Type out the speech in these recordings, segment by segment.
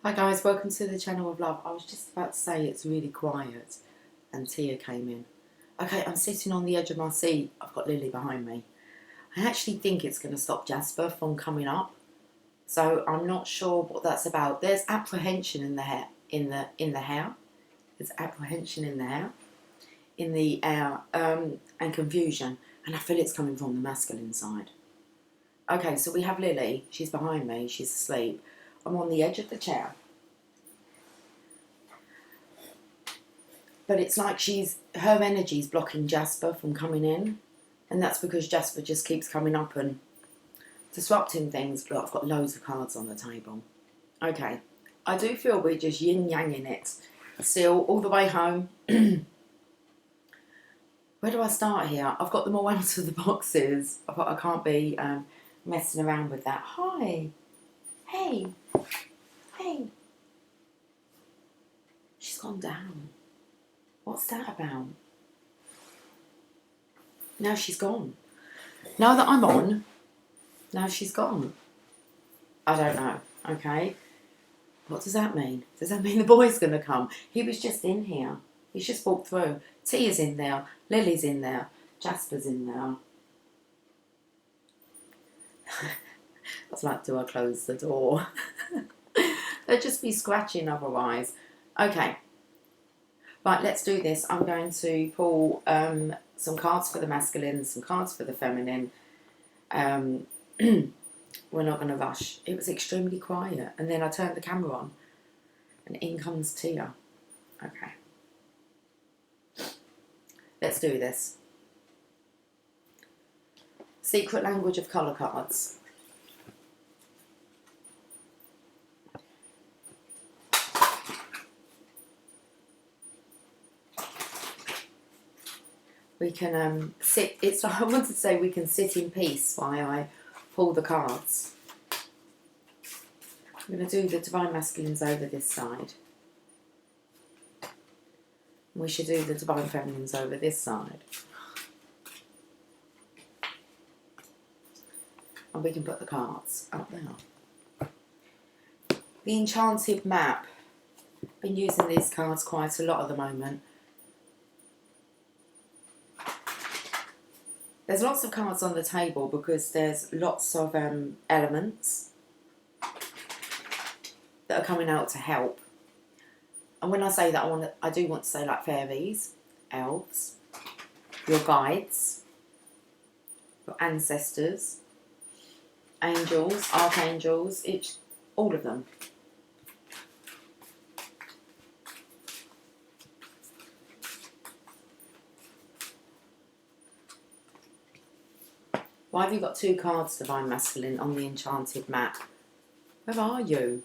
Hi guys, welcome to the channel of love. I was just about to say it's really quiet and Tia came in. Okay, I'm sitting on the edge of my seat. I've got Lily behind me. I actually think it's going to stop Jasper from coming up. So I'm not sure what that's about. There's apprehension in the hair, in the hair. There's apprehension in the hair, in the air, and confusion. And I feel it's coming from the masculine side. Okay, so we have Lily. She's behind me. She's asleep. I'm on the edge of the chair. But it's like her energy's blocking Jasper from coming in. And that's because Jasper just keeps coming up and disrupting things. Look, I've got loads of cards on the table. Okay, I do feel we're just yin-yanging it. Still, all the way home. Where do I start here? I've got them all out of the boxes. I can't be messing around with that. Hi. Hey. Hey. She's gone down. What's that about? Now she's gone. Now that I'm on, now she's gone. I don't know, okay? What does that mean? Does that mean the boy's going to come? He was just in here. He's just walked through. Tia's in there. Lily's in there. Jasper's in there. I was like, do I close the door? They'd just be scratching otherwise. Okay. Right, let's do this. I'm going to pull some cards for the masculine, some cards for the feminine. We're not going to rush. It was extremely quiet. And then I turned the camera on. And in comes Tia. Okay. Let's do this. Secret language of colour cards. We can sit, it's like I wanted to say we can sit in peace while I pull the cards. I'm going to do the Divine Masculines over this side. We should do the Divine Feminines over this side. And we can put the cards up there. The Enchanted Map. Been using these cards quite a lot at the moment. There's lots of cards on the table because there's lots of elements that are coming out to help. And when I say that, I do want to say like fairies, elves, your guides, your ancestors, angels, archangels, all of them. Why have you got two cards, Divine Masculine, on the Enchanted Map? Where are you?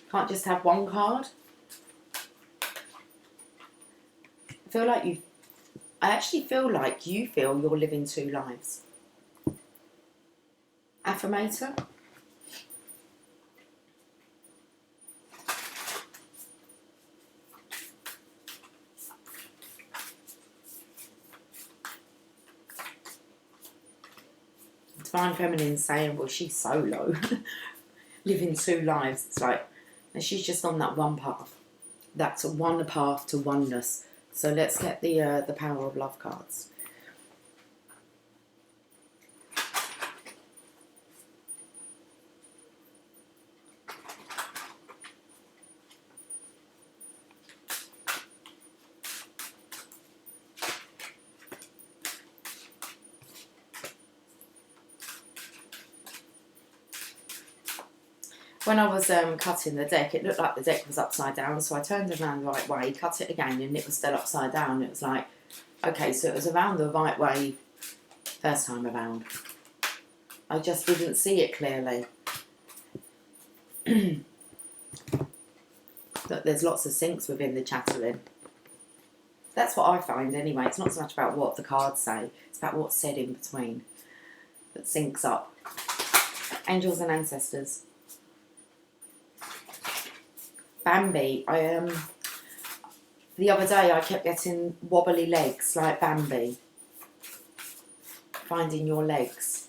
Can't just have one card? I actually feel like you feel you're living two lives. Affirmator. Divine Feminine saying, well, she's solo, living two lives. It's like, and she's just on that one path. That's one path to oneness. So let's get the Power of Love cards. When I was cutting the deck, it looked like the deck was upside down, so I turned it around the right way, cut it again, and it was still upside down. It was like, okay, so it was around the right way first time around. I just didn't see it clearly. Look, there's lots of syncs within the chattering. That's what I find anyway. It's not so much about what the cards say, it's about what's said in between that syncs up. Angels and ancestors. Bambi, the other day I kept getting wobbly legs like Bambi. Finding your legs.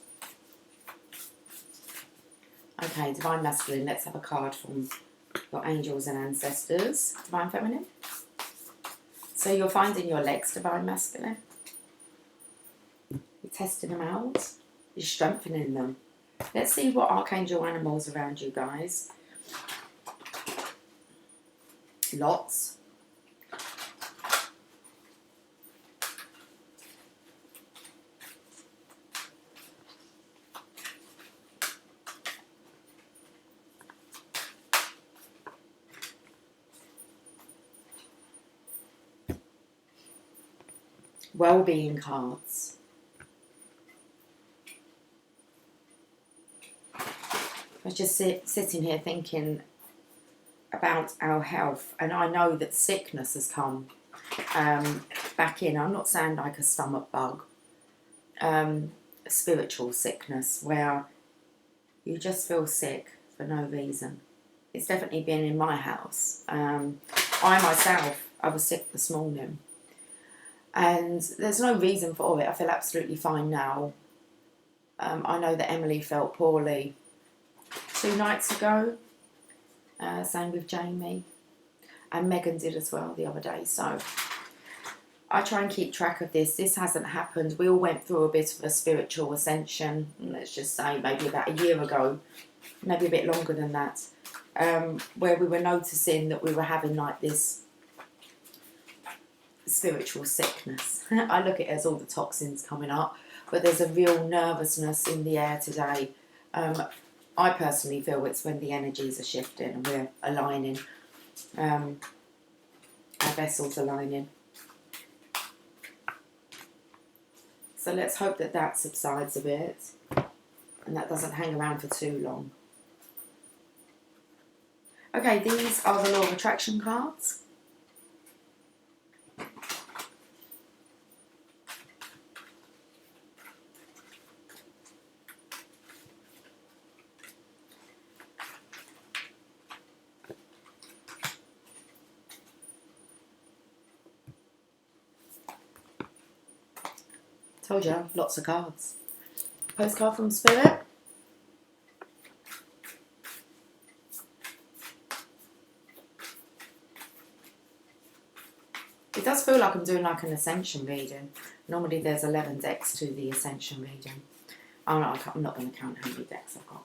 Okay, Divine Masculine, let's have a card from your angels and ancestors. Divine Feminine. So you're finding your legs, Divine Masculine. You're testing them out. You're strengthening them. Let's see what archangel animals around you guys. Lots. Well-being cards. I was just sitting here thinking about our health, and I know that sickness has come back in. I'm not saying like a stomach bug, a spiritual sickness where you just feel sick for no reason. It's definitely been in my house. I myself, I was sick this morning, and there's no reason for it. I feel absolutely fine now. I know that Emily felt poorly 2 nights ago. Same with Jamie, and Megan did as well the other day. So I try and keep track of this. This hasn't happened. We all went through a bit of a spiritual ascension, let's just say maybe about a year ago, maybe a bit longer than that, where we were noticing that we were having like this spiritual sickness. I look at it as all the toxins coming up, but there's a real nervousness in the air today. I personally feel it's when the energies are shifting and we're aligning, our vessels aligning. So let's hope that that subsides a bit and that doesn't hang around for too long. Okay, these are the Law of Attraction cards. Told you, lots of cards. Postcard from Spirit. It does feel like I'm doing like an Ascension reading. Normally there's 11 decks to the Ascension reading. I'm not going to count how many decks I've got.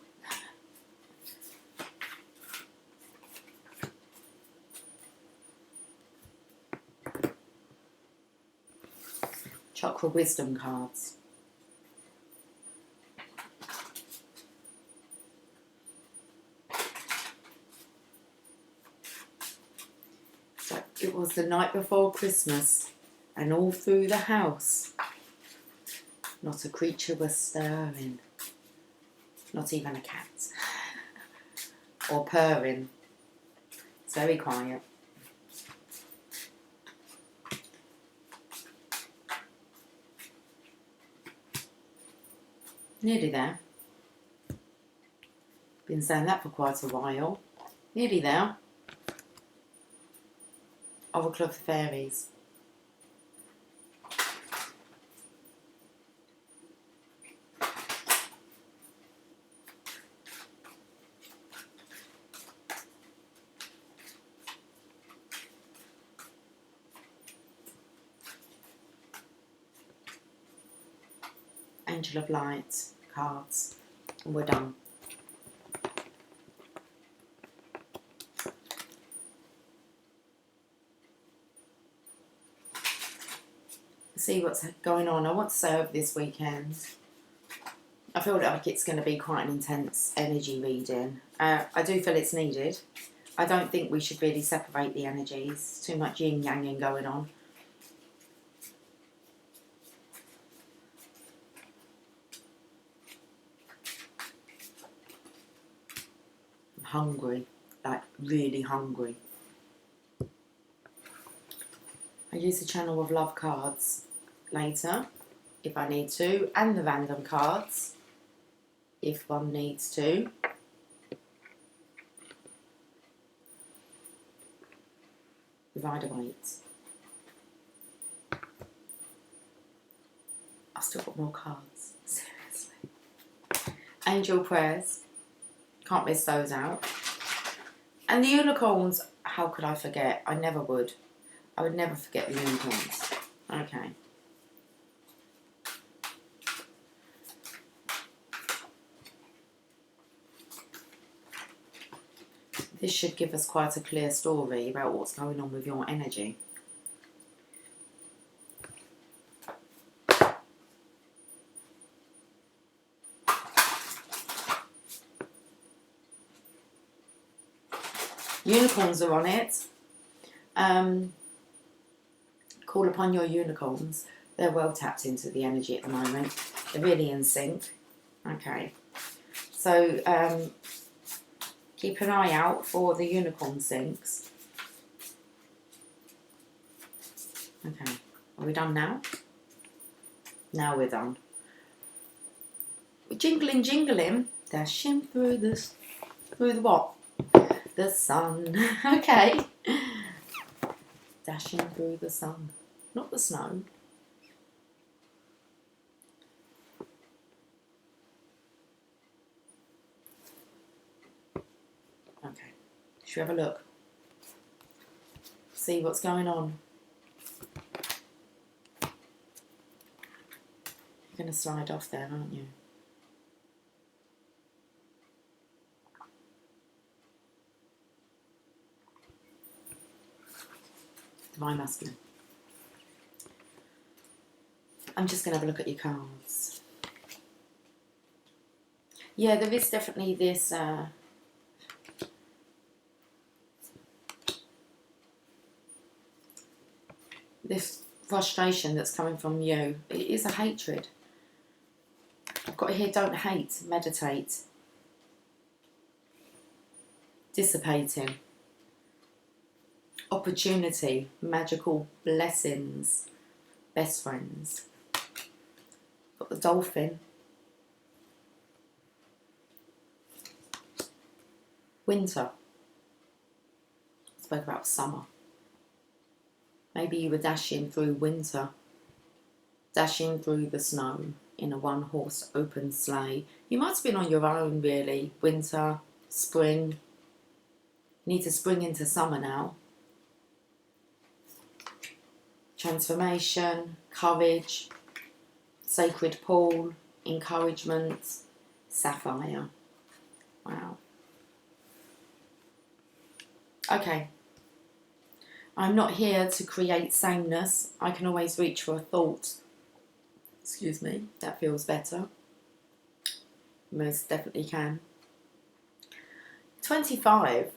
Chakra Wisdom cards. So it was the night before Christmas, and all through the house, not a creature was stirring. Not even a cat. Or purring. It's very quiet. Nearly there. Been saying that for quite a while. Nearly there. Oracle of Fairies. Angel of Light cards. And we're done. See what's going on. I want to say over this weekend, I feel like it's going to be quite an intense energy reading. I do feel it's needed. I don't think we should really separate the energies. Too much yin-yanging going on. I'm hungry, like really hungry. I use the Channel of Love cards later, if I need to, and the random cards, if one needs to. Rider Waite. I've still got more cards, seriously. Angel Prayers. Can't miss those out. And the unicorns, how could I forget? I never would. I would never forget the unicorns. Okay. This should give us quite a clear story about what's going on with your energy. Unicorns are on it. Call upon your unicorns. They're well tapped into the energy at the moment. They're really in sync. Okay. So keep an eye out for the unicorn syncs. Okay. Are we done now? Now we're done. We're jingling, jingling. Dashing through the what? The sun. Okay. Dashing through the sun. Not the snow. Okay. Should we have a look? See what's going on. You're going to slide off there, aren't you? Divine Masculine. I'm just going to have a look at your cards. Yeah, there is definitely this this frustration that's coming from you. It is a hatred. I've got here, don't hate, meditate. Dissipating. Opportunity, magical blessings, best friends. Got the dolphin. Winter. Spoke about summer. Maybe you were dashing through winter, dashing through the snow in a one-horse open sleigh. You might have been on your own, really. Winter, spring. You need to spring into summer now. Transformation, courage, sacred pool, encouragement, sapphire. Wow. Okay. I'm not here to create sameness. I can always reach for a thought. Excuse me, that feels better. Most definitely can. 25.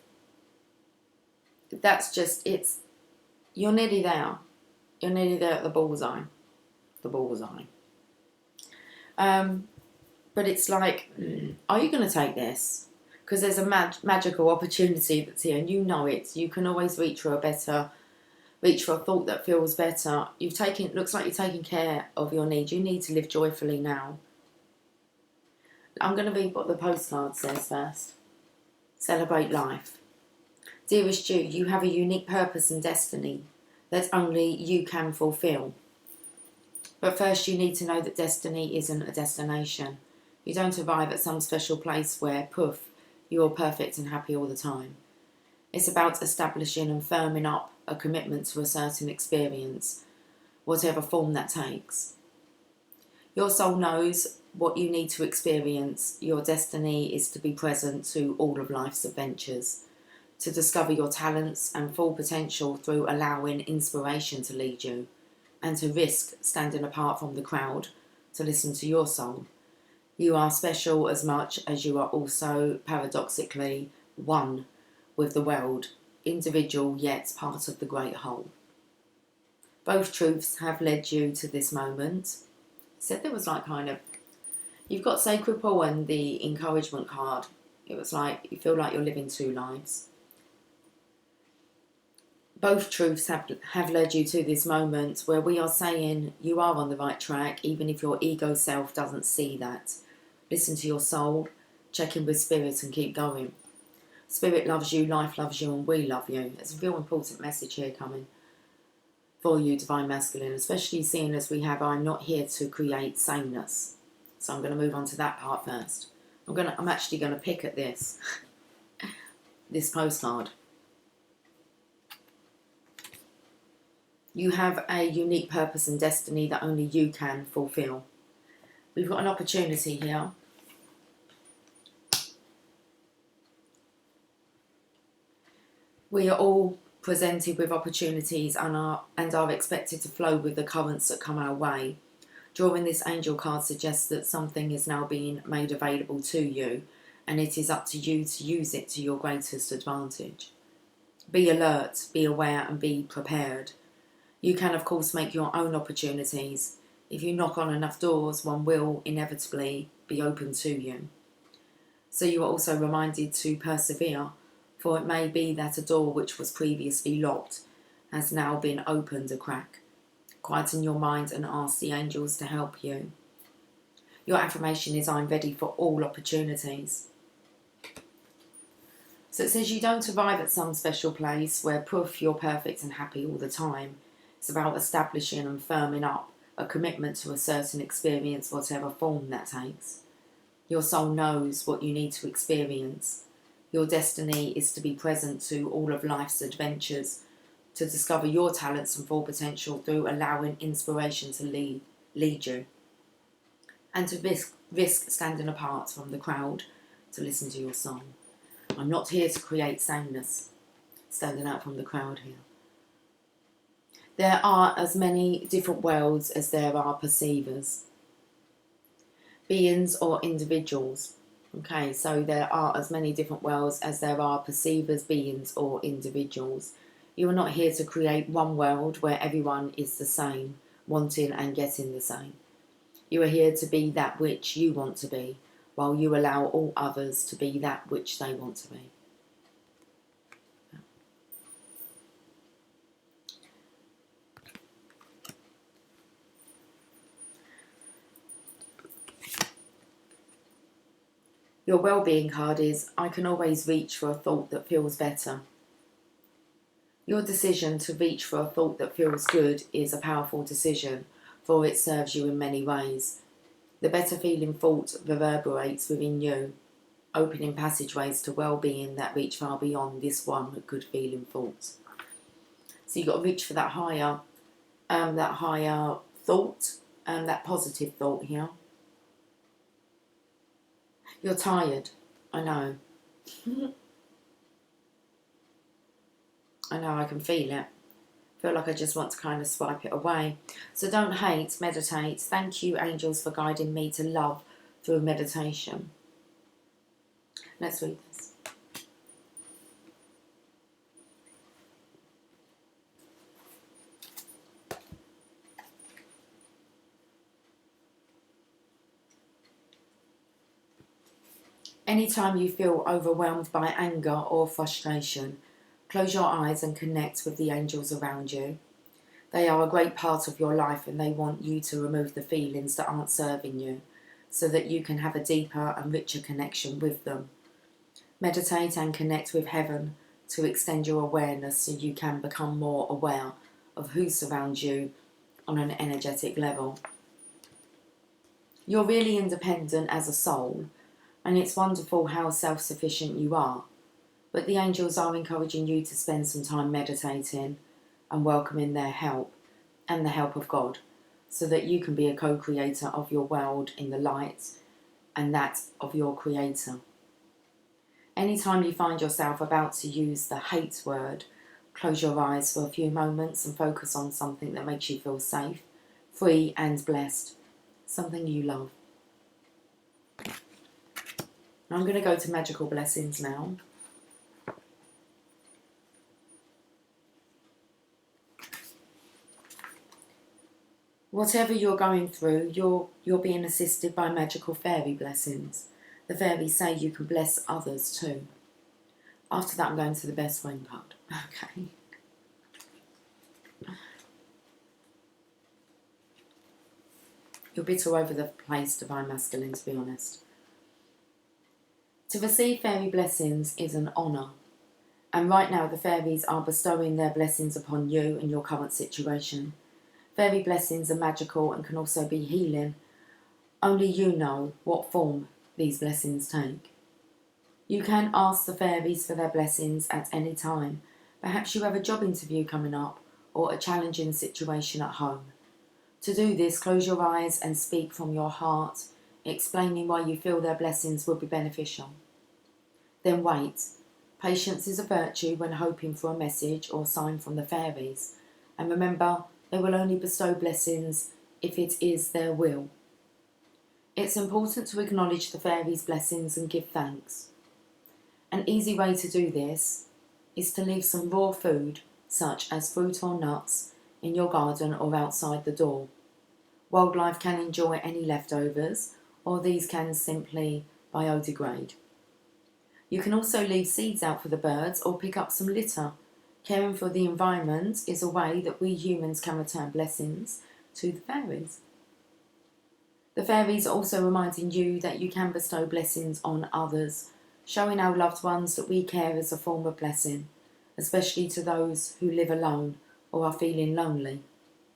That's just, you're nearly there. You're nearly there at the bullseye. The bullseye. But it's like, are you going to take this? Because there's a magical opportunity that's here, and you know it. You can always reach for a thought that feels better. Looks like you're taking care of your needs. You need to live joyfully now. I'm going to read what the postcard says first. Celebrate life. Dearest Jude, you have a unique purpose and destiny that only you can fulfill. But first you need to know that destiny isn't a destination. You don't arrive at some special place where, poof, you're perfect and happy all the time. It's about establishing and firming up a commitment to a certain experience, whatever form that takes. Your soul knows what you need to experience. Your destiny is to be present to all of life's adventures, to discover your talents and full potential through allowing inspiration to lead you, and to risk standing apart from the crowd to listen to your soul. You are special as much as you are also, paradoxically, one with the world, individual yet part of the great whole. Both truths have led you to this moment. Said there was like kind of, you've got Sacred Pool and the encouragement card. It was like, you feel like you're living two lives. Both truths have led you to this moment where we are saying you are on the right track, even if your ego self doesn't see that. Listen to your soul, check in with spirit and keep going. Spirit loves you, life loves you, and we love you. It's a real important message here coming for you, Divine Masculine, especially seeing as we have I'm not here to create sameness. So I'm going to move on to that part first. I'm actually gonna pick at this postcard. You have a unique purpose and destiny that only you can fulfill. We've got an opportunity here. We are all presented with opportunities and are expected to flow with the currents that come our way. Drawing this angel card suggests that something is now being made available to you, and it is up to you to use it to your greatest advantage. Be alert, be aware, and be prepared. You can, of course, make your own opportunities. If you knock on enough doors, one will inevitably be open to you. So you are also reminded to persevere, for it may be that a door which was previously locked has now been opened a crack. Quieten your mind and ask the angels to help you. Your affirmation is, I'm ready for all opportunities. So it says you don't arrive at some special place where proof you're perfect and happy all the time. It's about establishing and firming up a commitment to a certain experience, whatever form that takes. Your soul knows what you need to experience. Your destiny is to be present to all of life's adventures, to discover your talents and full potential through allowing inspiration to lead you, and to risk standing apart from the crowd to listen to your song. I'm not here to create sameness, standing out from the crowd here. There are as many different worlds as there are perceivers, beings or individuals. Okay, so there are as many different worlds as there are perceivers, beings or individuals. You are not here to create one world where everyone is the same, wanting and getting the same. You are here to be that which you want to be, while you allow all others to be that which they want to be. Your well-being card is, I can always reach for a thought that feels better. Your decision to reach for a thought that feels good is a powerful decision, for it serves you in many ways. The better feeling thought reverberates within you, opening passageways to well-being that reach far beyond this one good feeling thought. So you've got to reach for that higher thought, that positive thought here. You're tired, I know. I know, I can feel it. I feel like I just want to kind of swipe it away. So don't hate, meditate. Thank you, angels, for guiding me to love through meditation. Let's read this. Anytime you feel overwhelmed by anger or frustration, close your eyes and connect with the angels around you. They are a great part of your life and they want you to remove the feelings that aren't serving you so that you can have a deeper and richer connection with them. Meditate and connect with heaven to extend your awareness so you can become more aware of who surrounds you on an energetic level. You're really independent as a soul, and it's wonderful how self-sufficient you are. But the angels are encouraging you to spend some time meditating and welcoming their help and the help of God so that you can be a co-creator of your world in the light and that of your creator. Anytime you find yourself about to use the hate word, close your eyes for a few moments and focus on something that makes you feel safe, free and blessed, something you love. I'm going to go to magical blessings now. Whatever you're going through, you're being assisted by magical fairy blessings. The fairies say you can bless others too. After that, I'm going to the best friend card. Okay. You're a bit all over the place, Divine Masculine, to be honest. To receive fairy blessings is an honour. And right now the fairies are bestowing their blessings upon you and your current situation. Fairy blessings are magical and can also be healing. Only you know what form these blessings take. You can ask the fairies for their blessings at any time. Perhaps you have a job interview coming up or a challenging situation at home. To do this, close your eyes and speak from your heart, explaining why you feel their blessings will be beneficial. Then wait. Patience is a virtue when hoping for a message or sign from the fairies. And remember, they will only bestow blessings if it is their will. It's important to acknowledge the fairies' blessings and give thanks. An easy way to do this is to leave some raw food, such as fruit or nuts, in your garden or outside the door. Wildlife can enjoy any leftovers, or these can simply biodegrade. You can also leave seeds out for the birds or pick up some litter. Caring for the environment is a way that we humans can return blessings to the fairies. The fairies are also reminding you that you can bestow blessings on others, showing our loved ones that we care is a form of blessing, especially to those who live alone or are feeling lonely.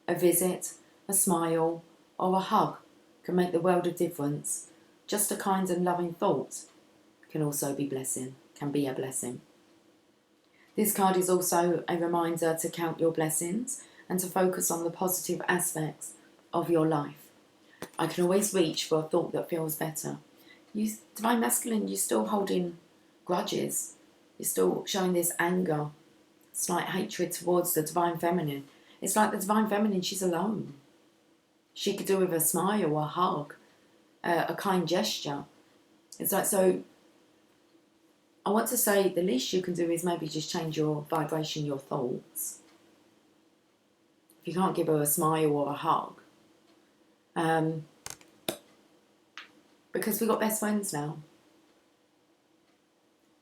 A visit, a smile, or a hug can make the world of difference. Just a kind and loving thought can also be a blessing. This card is also a reminder to count your blessings and to focus on the positive aspects of your life. I can always reach for a thought that feels better. You, Divine Masculine, you're still holding grudges. You're still showing this anger, slight hatred towards the Divine Feminine. It's like the Divine Feminine, she's alone. She could do with a smile, a hug, a kind gesture. It's like, so I want to say the least you can do is maybe just change your vibration, your thoughts. If you can't give her a smile or a hug. Because we've got best friends now.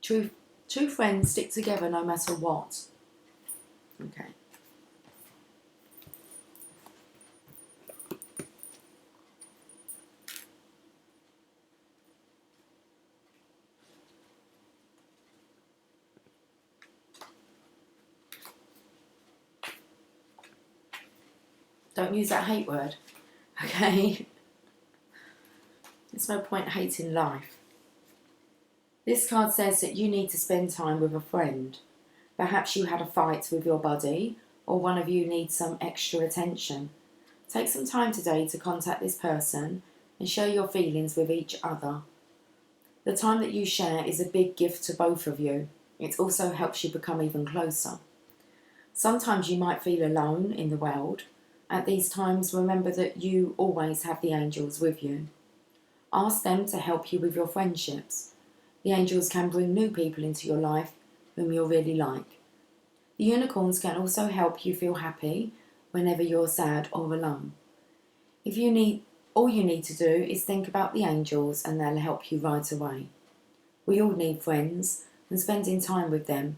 True friends stick together no matter what. Okay. Don't use that hate word, okay? There's no point hating life. This card says that you need to spend time with a friend. Perhaps you had a fight with your buddy, or one of you needs some extra attention. Take some time today to contact this person and share your feelings with each other. The time that you share is a big gift to both of you. It also helps you become even closer. Sometimes you might feel alone in the world. At these times, remember that you always have the angels with you. Ask them to help you with your friendships. The angels can bring new people into your life whom you'll really like. The unicorns can also help you feel happy whenever you're sad or alone. All you need to do is think about the angels and they'll help you right away. We all need friends, and spending time with them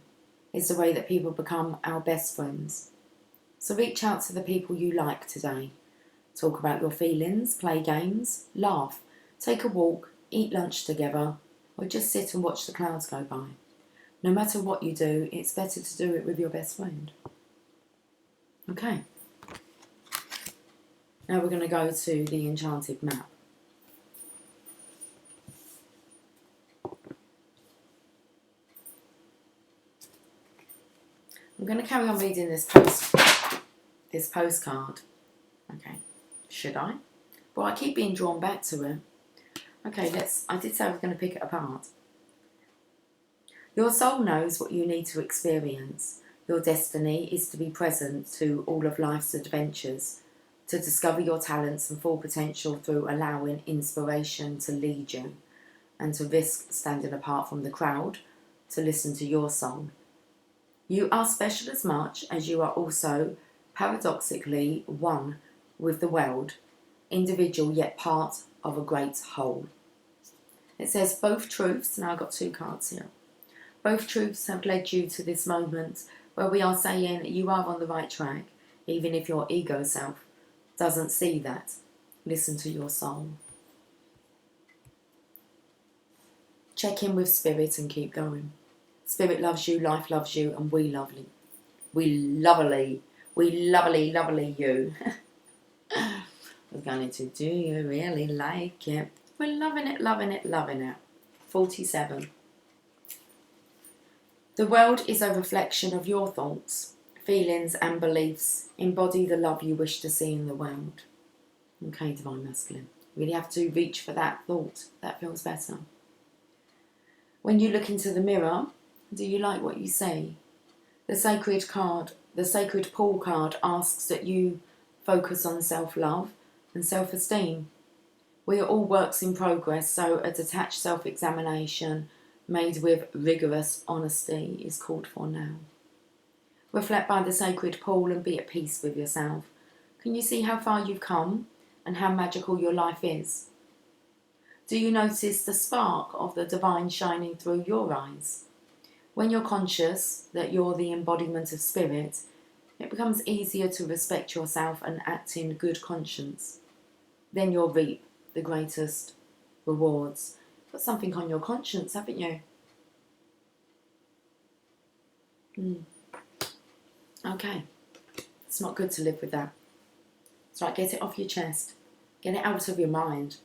is the way that people become our best friends. So reach out to the people you like today. Talk about your feelings, play games, laugh, take a walk, eat lunch together, or just sit and watch the clouds go by. No matter what you do, it's better to do it with your best friend. Okay. Now we're going to go to the enchanted map. I'm going to carry on reading this postcard. Okay, should I? Well, I keep being drawn back to it. Okay, I did say I was going to pick it apart. Your soul knows what you need to experience. Your destiny is to be present to all of life's adventures, to discover your talents and full potential through allowing inspiration to lead you, and to risk standing apart from the crowd to listen to your soul. You are special as much as you are also, paradoxically, one with the world, individual yet part of a great whole. It says both truths, now I've got two cards here. Both truths have led you to this moment where we are saying you are on the right track, even if your ego self doesn't see that. Listen to your soul. Check in with spirit and keep going. Spirit loves you, life loves you, and we lovely you. We're going to do you really like it? We're loving it, loving it, loving it. 47. The world is a reflection of your thoughts, feelings and beliefs. Embody the love you wish to see in the world. Okay, Divine Masculine. Really have to reach for that thought. That feels better. When you look into the mirror, do you like what you see? The sacred Paul card asks that you focus on self-love and self-esteem. We are all works in progress, so a detached self-examination made with rigorous honesty is called for now. Reflect by the sacred Paul and be at peace with yourself. Can you see how far you've come and how magical your life is? Do you notice the spark of the divine shining through your eyes? When you're conscious that you're the embodiment of spirit, it becomes easier to respect yourself and act in good conscience. Then you'll reap the greatest rewards. Got something on your conscience, haven't you? Okay. It's not good to live with that. It's like, get it off your chest. Get it out of your mind.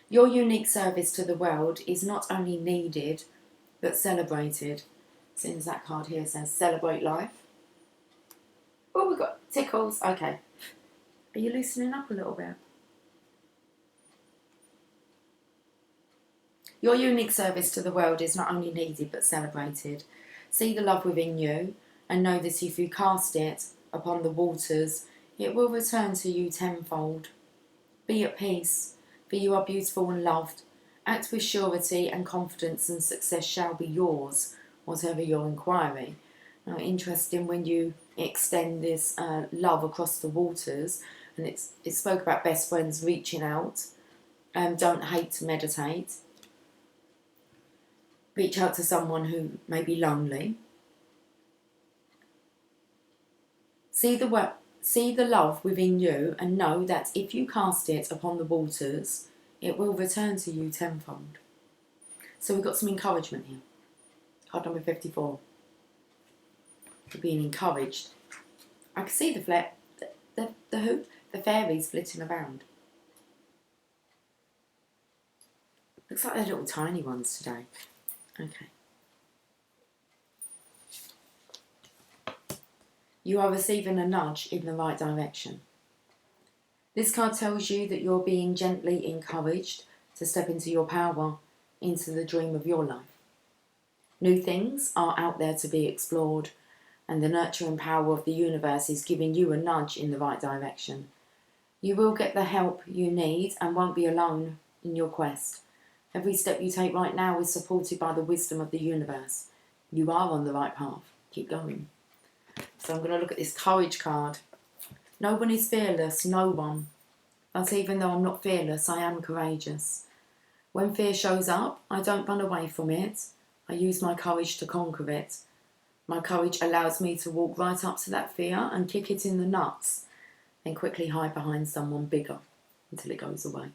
Your unique service to the world is not only needed, but celebrated. Since that card here says celebrate life. Oh, we've got tickles. Okay. Are you loosening up a little bit? Your unique service to the world is not only needed, but celebrated. See the love within you and know that if you cast it upon the waters, it will return to you tenfold. Be at peace, for you are beautiful and loved. Act with surety and confidence, and success shall be yours, whatever your inquiry. Now, interesting when you extend this love across the waters, and it spoke about best friends reaching out. Don't hate to meditate. Reach out to someone who may be lonely. See the love within you and know that if you cast it upon the waters, it will return to you tenfold. So we've got some encouragement here. Card number 54. You're being encouraged. I can see the fairies flitting around. Looks like they're little tiny ones today. Okay. You are receiving a nudge in the right direction. This card tells you that you're being gently encouraged to step into your power, into the dream of your life. New things are out there to be explored, and the nurturing power of the universe is giving you a nudge in the right direction. You will get the help you need and won't be alone in your quest. Every step you take right now is supported by the wisdom of the universe. You are on the right path. Keep going. So I'm going to look at this courage card. No one is fearless, no one. But even though I'm not fearless, I am courageous. When fear shows up, I don't run away from it. I use my courage to conquer it. My courage allows me to walk right up to that fear and kick it in the nuts, then quickly hide behind someone bigger until it goes away.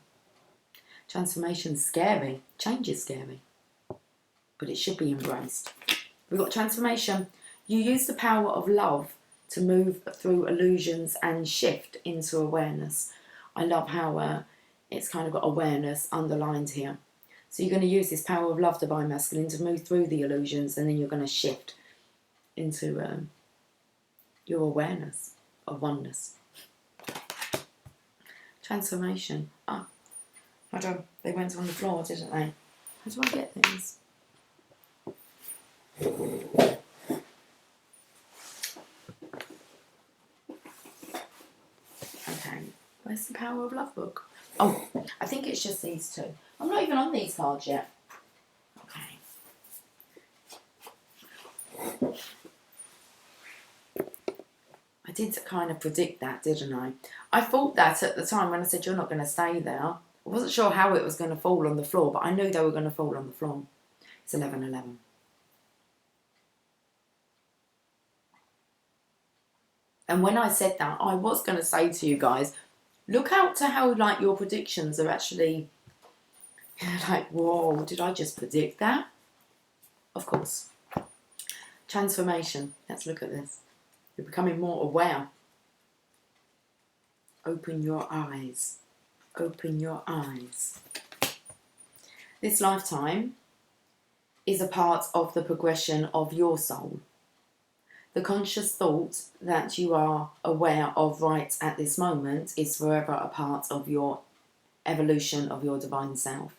Transformation's scary. Change is scary. But it should be embraced. We've got transformation. You use the power of love to move through illusions and shift into awareness. I love how it's kind of got awareness underlined here. So you're going to use this power of love, Divine Masculine, to move through the illusions, and then you're going to shift into your awareness of oneness. Transformation. Ah, hold on. They went on the floor, didn't they? How do I get things? Okay. Where's the power of love book? Oh, I think it's just these two. I'm not even on these cards yet. Okay. I did kind of predict that, didn't I? I thought that at the time when I said you're not going to stay there. I wasn't sure how it was going to fall on the floor, but I knew they were going to fall on the floor. It's 11:11. And when I said that, I was going to say to you guys, look out to how like your predictions are actually like, whoa, did I just predict that? Of course. Transformation. Let's look at this. You're becoming more aware. Open your eyes. Open your eyes. This lifetime is a part of the progression of your soul. The conscious thought that you are aware of right at this moment is forever a part of your evolution of your divine self.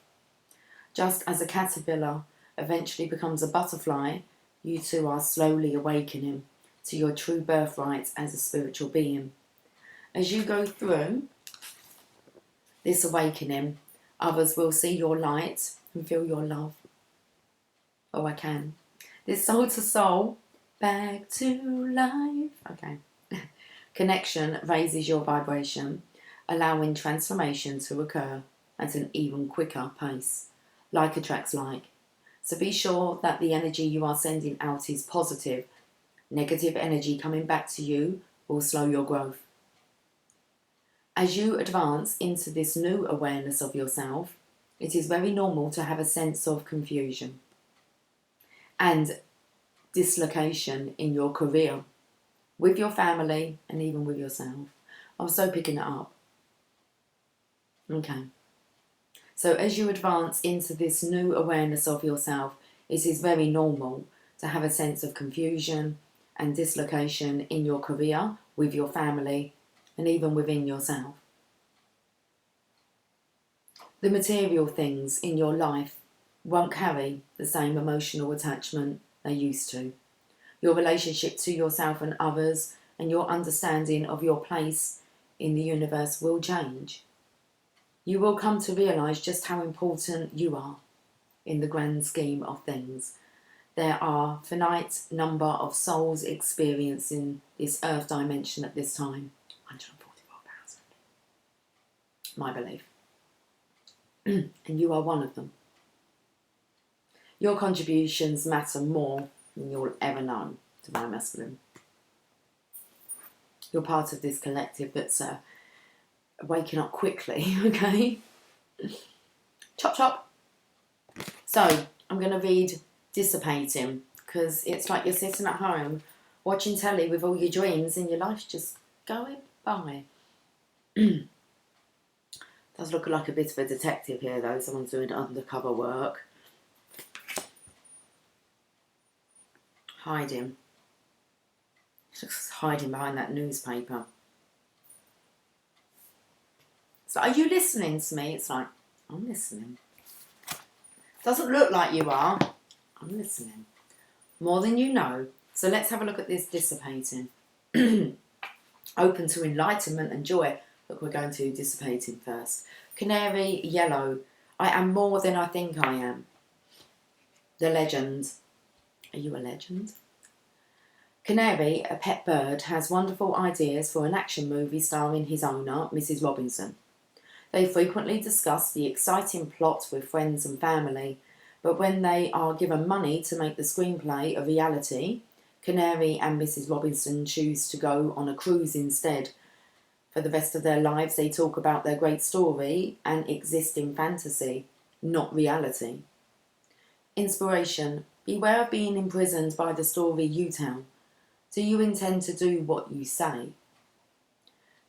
Just as a caterpillar eventually becomes a butterfly, you too are slowly awakening to your true birthright as a spiritual being. As you go through this awakening, others will see your light and feel your love. Oh, I can. This soul to soul, back to life. Okay. Connection raises your vibration, allowing transformation to occur at an even quicker pace. Like attracts like. So be sure that the energy you are sending out is positive. Negative energy coming back to you will slow your growth. As you advance into this new awareness of yourself, it is very normal to have a sense of confusion and dislocation in your career, with your family, and even with yourself. I'm so picking it up. Okay. So as you advance into this new awareness of yourself, it is very normal to have a sense of confusion and dislocation in your career, with your family, and even within yourself. The material things in your life won't carry the same emotional attachment they used to. Your relationship to yourself and others, and your understanding of your place in the universe will change. You will come to realise just how important you are in the grand scheme of things. There are a finite number of souls experiencing this earth dimension at this time. 144,000. My belief. And you are one of them. Your contributions matter more than you'll ever know, Divine Masculine. You're part of this collective that's waking up quickly, okay? Chop chop. So, I'm going to read Dissipating, because it's like you're sitting at home watching telly with all your dreams and your life's just going by. Does look like a bit of a detective here though, someone's doing undercover work. Hiding. Just hiding behind that newspaper. So, are you listening to me? It's like, I'm listening. Doesn't look like you are. I'm listening. More than you know. So let's have a look at this dissipating. Open to enlightenment and joy. Look, we're going to dissipating first. Canary, yellow. I am more than I think I am. The legend. Are you a legend? Canary, a pet bird, has wonderful ideas for an action movie starring his owner, Mrs. Robinson. They frequently discuss the exciting plot with friends and family, but when they are given money to make the screenplay a reality, Canary and Mrs. Robinson choose to go on a cruise instead. For the rest of their lives, they talk about their great story and exist in fantasy, not reality. Inspiration. Beware of being imprisoned by the story you tell. Do you intend to do what you say?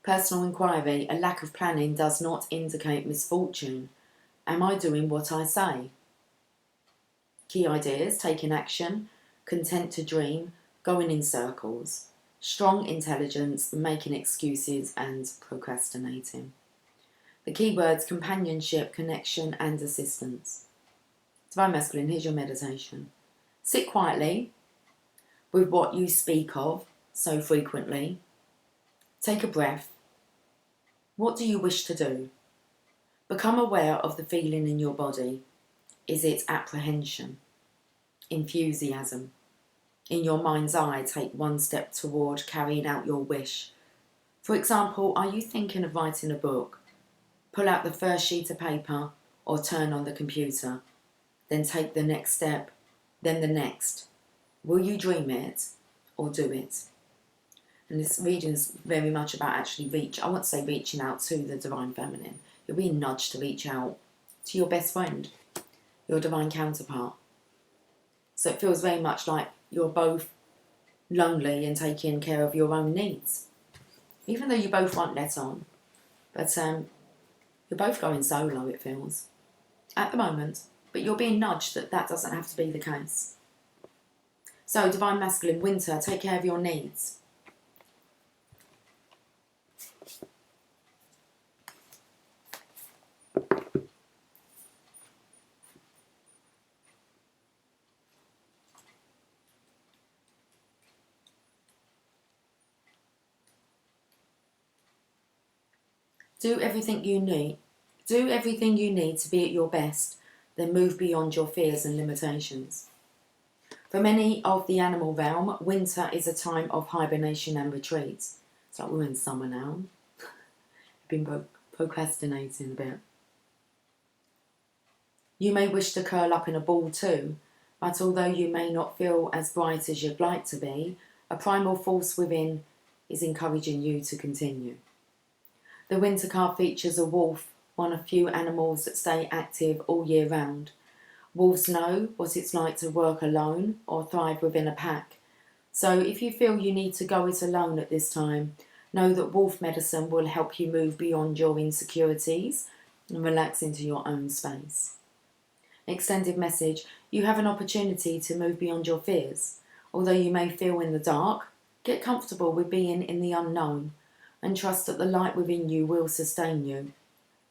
Personal inquiry. A lack of planning does not indicate misfortune. Am I doing what I say? Key ideas. Taking action. Content to dream. Going in circles. Strong intelligence. Making excuses and procrastinating. The keywords: companionship, connection and assistance. Divine Masculine, here's your meditation. Sit quietly with what you speak of so frequently. Take a breath. What do you wish to do? Become aware of the feeling in your body. Is it apprehension? Enthusiasm? In your mind's eye, take one step toward carrying out your wish. For example, are you thinking of writing a book? Pull out the first sheet of paper or turn on the computer. Then take the next step, then the next. Will you dream it or do it? And this reading is very much about actually I want to say reaching out to the Divine Feminine. You're being nudged to reach out to your best friend, your divine counterpart. So it feels very much like you're both lonely and taking care of your own needs. Even though you both won't let on. But you're both going solo, it feels. At the moment. but you're being nudged that that doesn't have to be the case. So, Divine Masculine, winter, take care of your needs. Do everything you need. Do everything you need to be at your best, then move beyond your fears and limitations. For many of the animal realm, winter is a time of hibernation and retreat. It's like we're in summer now. Been procrastinating a bit. You may wish to curl up in a ball too, but although you may not feel as bright as you'd like to be, a primal force within is encouraging you to continue. The winter card features a wolf, one of few animals that stay active all year round. Wolves know what it's like to work alone or thrive within a pack. So if you feel you need to go it alone at this time, know that wolf medicine will help you move beyond your insecurities and relax into your own space. Extended message, you have an opportunity to move beyond your fears. Although you may feel in the dark, get comfortable with being in the unknown and trust that the light within you will sustain you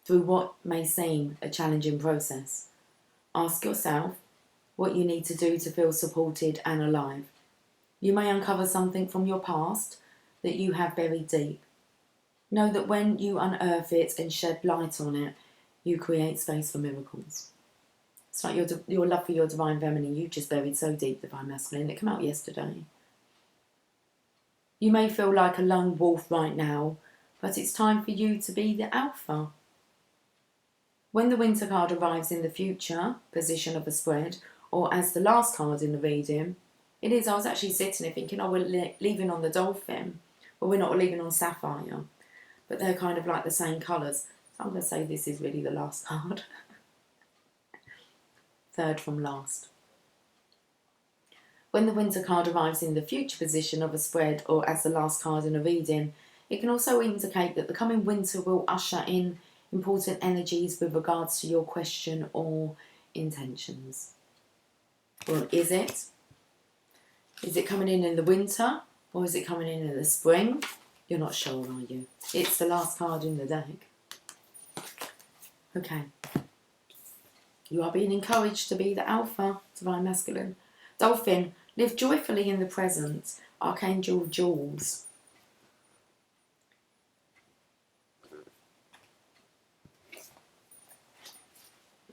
through what may seem a challenging process. Ask yourself what you need to do to feel supported and alive. You may uncover something from your past that you have buried deep. Know that when you unearth it and shed light on it, you create space for miracles. It's like your love for your divine feminine, you just buried so deep, divine masculine. It came out yesterday. You may feel like a lone wolf right now, but it's time for you to be the alpha. When the winter card arrives in the future position of a spread, or as the last card in the reading, it is, I was actually sitting there thinking, oh, we're leaving on the dolphin. Well, we're not leaving on sapphire, but they're kind of like the same colours. So I'm going to say this is really the last card. Third from last. When the winter card arrives in the future position of a spread or as the last card in a reading, it can also indicate that the coming winter will usher in important energies with regards to your question or intentions. Well, is it? Is it coming in the winter or is it coming in the spring? You're not sure, are you? It's the last card in the deck. Okay. You are being encouraged to be the alpha, divine masculine. Dolphin, live joyfully in the present. Archangel Jules.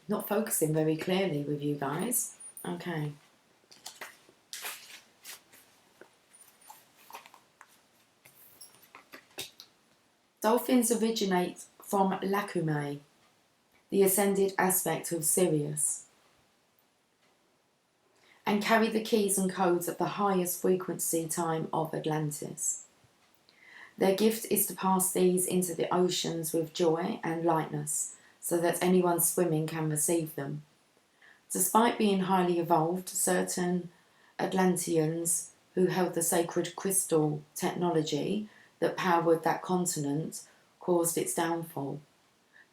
Not focusing very clearly with you guys. Okay. Dolphins originate from Lacumae, the ascended aspect of Sirius, and carry the keys and codes of the highest frequency time of Atlantis. Their gift is to pass these into the oceans with joy and lightness, so that anyone swimming can receive them. Despite being highly evolved, certain Atlanteans who held the sacred crystal technology that powered that continent caused its downfall.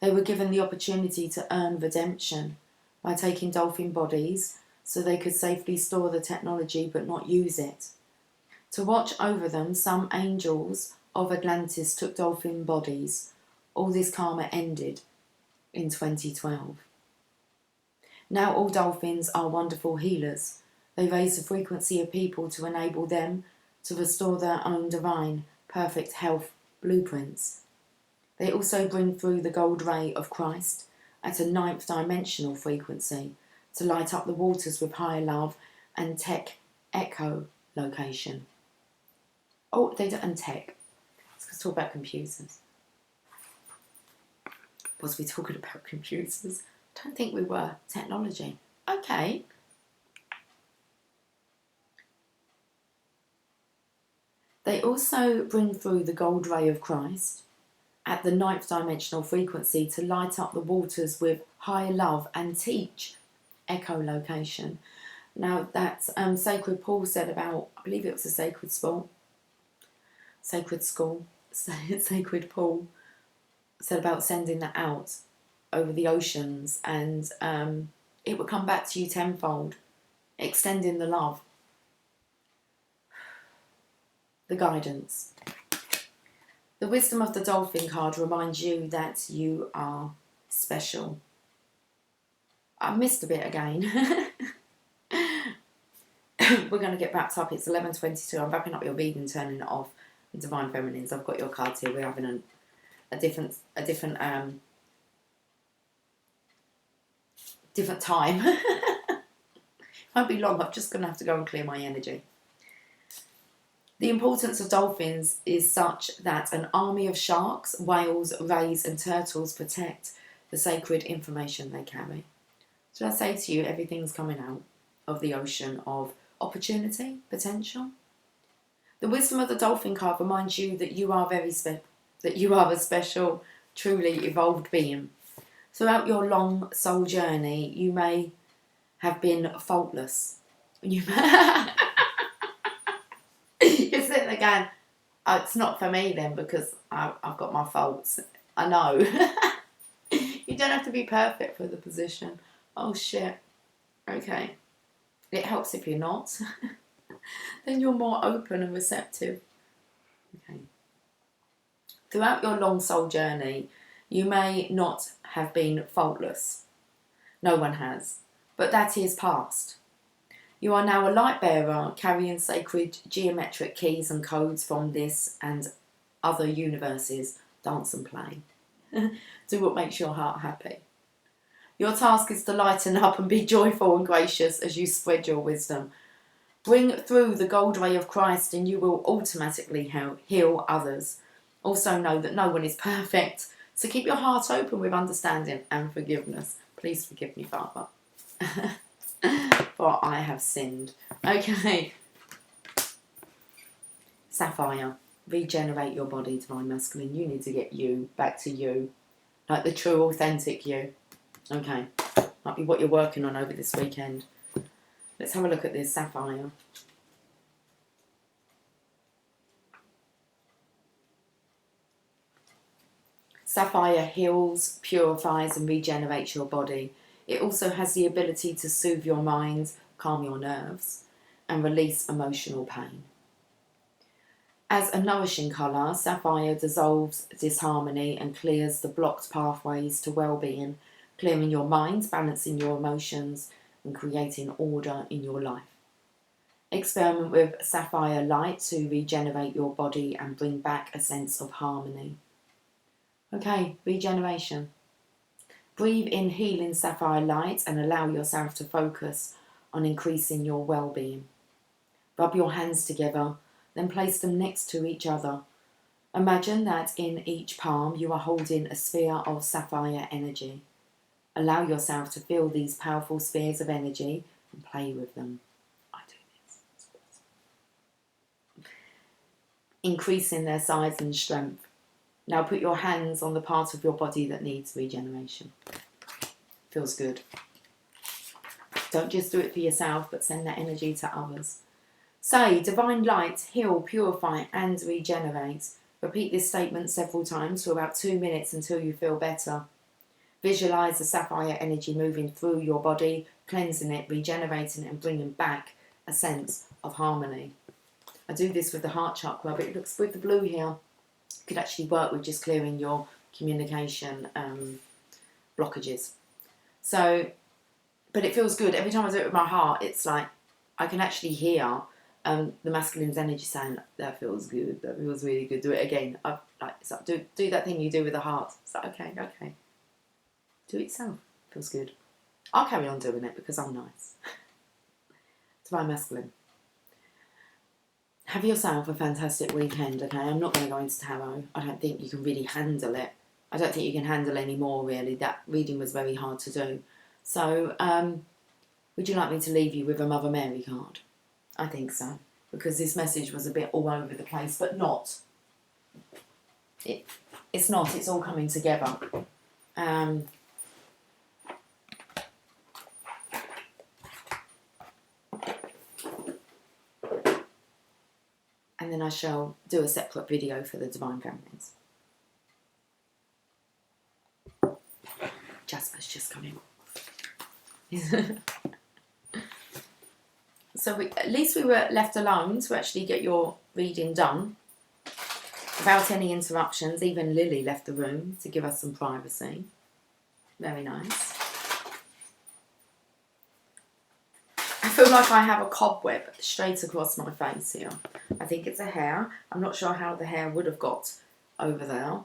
They were given the opportunity to earn redemption by taking dolphin bodies so they could safely store the technology but not use it. To watch over them, some angels of Atlantis took dolphin bodies. All this karma ended in 2012. Now all dolphins are wonderful healers. They raise the frequency of people to enable them to restore their own divine, perfect health blueprints. They also bring through the gold ray of Christ at a 9th dimensional frequency to light up the waters with higher love and tech echo location. Oh, they do, and tech. Let's talk about computers. Was we talking about computers? I don't think we were. Technology. Okay. They also bring through the gold ray of Christ at the 9th dimensional frequency to light up the waters with higher love and teach echolocation. Now that's Sacred Paul said about, I believe it was a sacred school. Sacred Paul said about sending that out over the oceans and it would come back to you tenfold, extending the love. The guidance. The wisdom of the dolphin card reminds you that you are special. I missed a bit again. We're going to get wrapped up. It's 11:22. I'm wrapping up your reading, turning it off. The Divine Feminines. I've got your cards here. We're having a different time. Won't be long. I'm just going to have to go and clear my energy. The importance of dolphins is such that an army of sharks, whales, rays and turtles protect the sacred information they carry. So I say to you, everything's coming out of the ocean of opportunity, potential. The wisdom of the dolphin card reminds you that you are that you are a special, truly evolved being. Throughout your long soul journey, you may have been faultless. You're sitting there going, oh, it's not for me then because I've got my faults. I know. You don't have to be perfect for the position. Oh shit. Okay. It helps if you're not. Then you're more open and receptive. Okay. Throughout your long soul journey, you may not have been faultless. No one has. But that is past. You are now a light bearer carrying sacred geometric keys and codes from this and other universes. Dance and play. Do what makes your heart happy. Your task is to lighten up and be joyful and gracious as you spread your wisdom. Bring through the gold ray of Christ and you will automatically heal others. Also know that no one is perfect, so keep your heart open with understanding and forgiveness. Please forgive me, Father. For I have sinned. Okay. Sapphire. Regenerate your body, Divine Masculine. You need to get you back to you. Like the true, authentic you. Okay. Might be what you're working on over this weekend. Let's have a look at this Sapphire. Sapphire heals, purifies and regenerates your body. It also has the ability to soothe your mind, calm your nerves, and release emotional pain. As a nourishing colour, Sapphire dissolves disharmony and clears the blocked pathways to well-being, clearing your mind, balancing your emotions, and creating order in your life. Experiment with Sapphire light to regenerate your body and bring back a sense of harmony. Okay, regeneration. Breathe in healing sapphire light and allow yourself to focus on increasing your well-being. Rub your hands together, then place them next to each other. Imagine that in each palm you are holding a sphere of sapphire energy. Allow yourself to feel these powerful spheres of energy and play with them. I do this. It's awesome. Increasing their size and strength. Now put your hands on the part of your body that needs regeneration. Feels good. Don't just do it for yourself, but send that energy to others. Say, divine light, heal, purify and regenerate. Repeat this statement several times for about 2 minutes until you feel better. Visualise the sapphire energy moving through your body, cleansing it, regenerating it and bringing back a sense of harmony. I do this with the heart chakra, but it looks with the blue here. Could actually work with just clearing your communication blockages. So, but it feels good. Every time I do it with my heart, it's like I can actually hear the masculine's energy saying, that feels good, that feels really good, do it again. It's like, do that thing you do with the heart. It's like, okay. Do it yourself. Feels good. I'll carry on doing it because I'm nice. Divine Masculine. Have yourself a fantastic weekend, okay? I'm not going to go into tarot. I don't think you can really handle it. I don't think you can handle any more, really. That reading was very hard to do. So, would you like me to leave you with a Mother Mary card? I think so. Because this message was a bit all over the place, but not. It's not. It's all coming together. And then I shall do a separate video for the Divine Feminines. Jasper's just coming. So at least we were left alone to actually get your reading done without any interruptions. Even Lily left the room to give us some privacy. Very nice. I feel like I have a cobweb straight across my face here. I think it's a hair. I'm not sure how the hair would have got over there.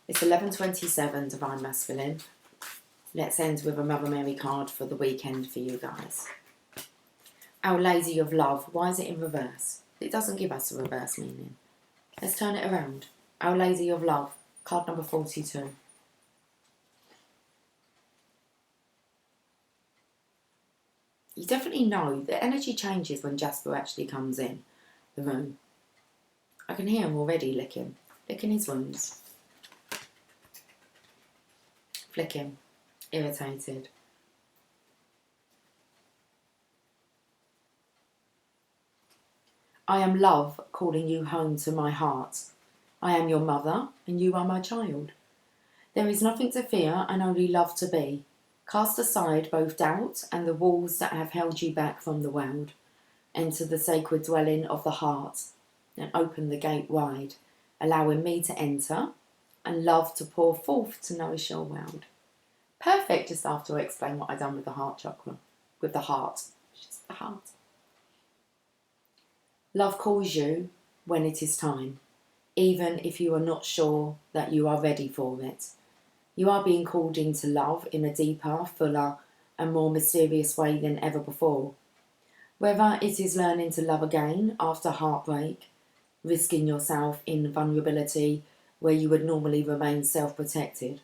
It's 11:27, Divine Masculine. Let's end with a Mother Mary card for the weekend for you guys. Our Lady of Love. Why is it in reverse? It doesn't give us a reverse meaning. Let's turn it around. Our Lady of Love. Card number 42. You definitely know the energy changes when Jasper actually comes in the room. I can hear him already licking his wounds. Flicking. Irritated. I am love calling you home to my heart. I am your mother and you are my child. There is nothing to fear and only love to be. Cast aside both doubt and the walls that have held you back from the world. Enter the sacred dwelling of the heart and open the gate wide, allowing me to enter and love to pour forth to nourish your world. Perfect, just after I explain what I've done with the heart chakra. With the heart. It's just the heart. Love calls you when it is time, even if you are not sure that you are ready for it. You are being called into love in a deeper, fuller, and more mysterious way than ever before. Whether it is learning to love again after heartbreak, risking yourself in vulnerability where you would normally remain self-protected,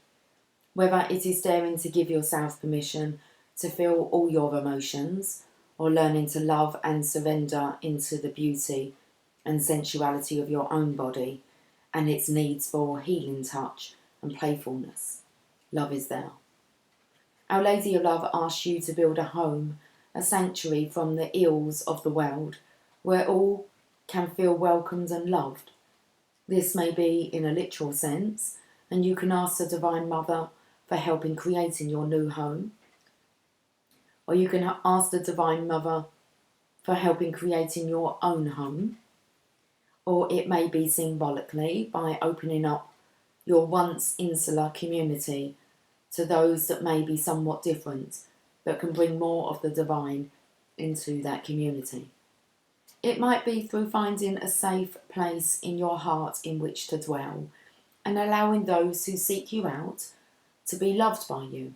whether it is daring to give yourself permission to feel all your emotions, or learning to love and surrender into the beauty and sensuality of your own body and its needs for healing touch and playfulness. Love is there. Our Lady of Love asks you to build a home, a sanctuary from the ills of the world, where all can feel welcomed and loved. This may be in a literal sense, and you can ask the Divine Mother for help in creating your new home. Or you can ask the Divine Mother for help in creating your own home. Or it may be symbolically by opening up your once insular community to those that may be somewhat different, but can bring more of the divine into that community. It might be through finding a safe place in your heart in which to dwell, and allowing those who seek you out to be loved by you.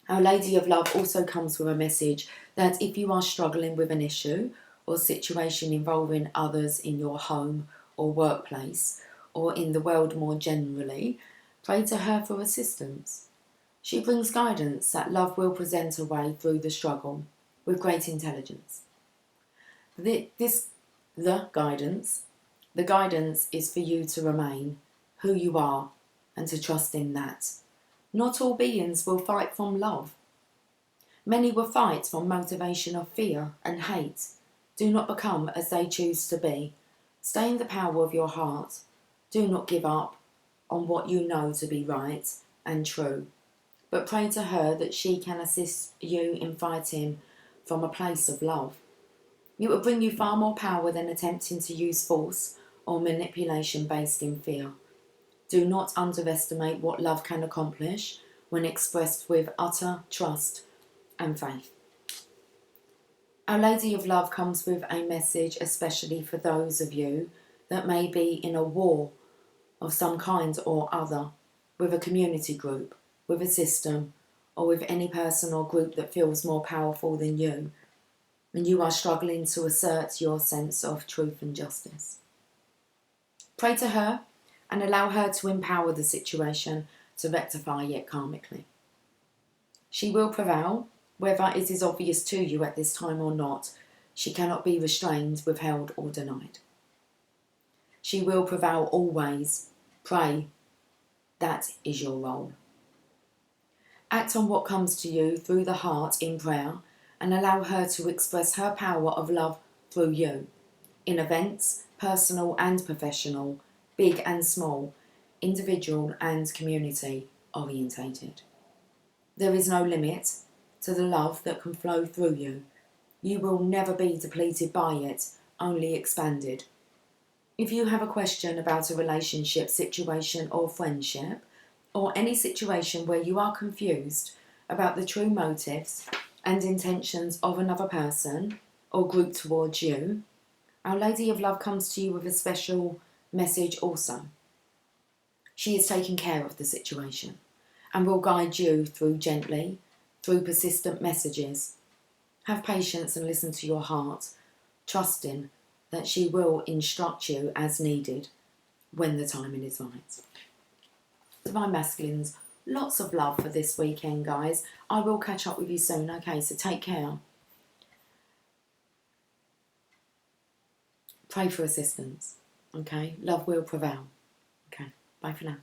Our Lady of Love also comes with a message that if you are struggling with an issue or situation involving others in your home or workplace, or in the world more generally, pray to her for assistance. She brings guidance that love will present a way through the struggle with great intelligence. The guidance is for you to remain who you are and to trust in that. Not all beings will fight from love. Many will fight from motivation of fear and hate. Do not become as they choose to be. Stay in the power of your heart. Do not give up on what you know to be right and true, but pray to her that she can assist you in fighting from a place of love. It will bring you far more power than attempting to use force or manipulation based in fear. Do not underestimate what love can accomplish when expressed with utter trust and faith. Our Lady of Love comes with a message especially for those of you that may be in a war of some kind or other, with a community group, with a system, or with any person or group that feels more powerful than you, and you are struggling to assert your sense of truth and justice. Pray to her and allow her to empower the situation to rectify it karmically. She will prevail, whether it is obvious to you at this time or not. She cannot be restrained, withheld or denied. She will prevail always. Pray. That is your role. Act on what comes to you through the heart in prayer and allow her to express her power of love through you, in events, personal and professional, big and small, individual and community orientated. There is no limit to the love that can flow through you. You will never be depleted by it, only expanded. If you have a question about a relationship, situation or friendship, or any situation where you are confused about the true motives and intentions of another person or group towards you, Our Lady of Love comes to you with a special message also. She is taking care of the situation and will guide you through gently, through persistent messages. Have patience and listen to your heart, trusting that she will instruct you as needed when the timing is right. Divine Masculines, lots of love for this weekend, guys. I will catch up with you soon, okay? So take care. Pray for assistance, okay? Love will prevail. Okay, bye for now.